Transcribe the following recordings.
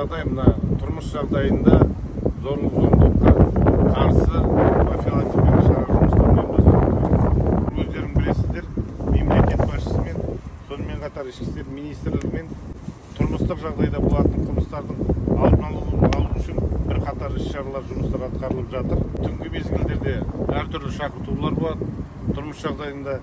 жағдай мына тұрмыс жағдайында зорлық-зомбылыққа қарсы профилактикалық шара жұмыстарын ұйымдастыру. Өздерің білесіздер, мемлекет басшысымен, сонымен қатар ішкі істер министрлігімен тұрмыстық жағдайда болатын қылмыстардың алдын алу үшін бірқатар іс-шаралар жұмыстар атқарылып жатыр. Түнгі мезгілдерде әртүрлі шақыртулар болады тұрмыс жағдайында.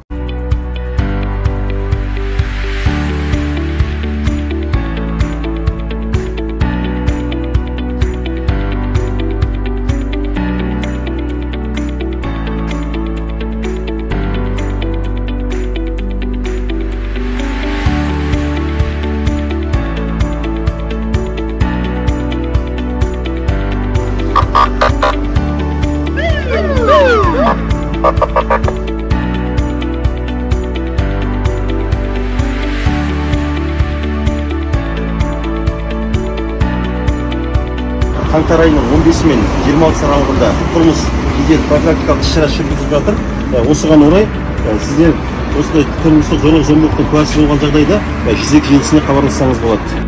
Қаңтар айының 15 мен 26 аралығында тұрмыс жедел профилактикалық іс-шара жүргізіліп жатыр. Осыған орай сіздер осындай тұрмыстық зорлық-зомбылықтың куәсі болған жағдайда 102 желісіне хабарлассаңыз болады.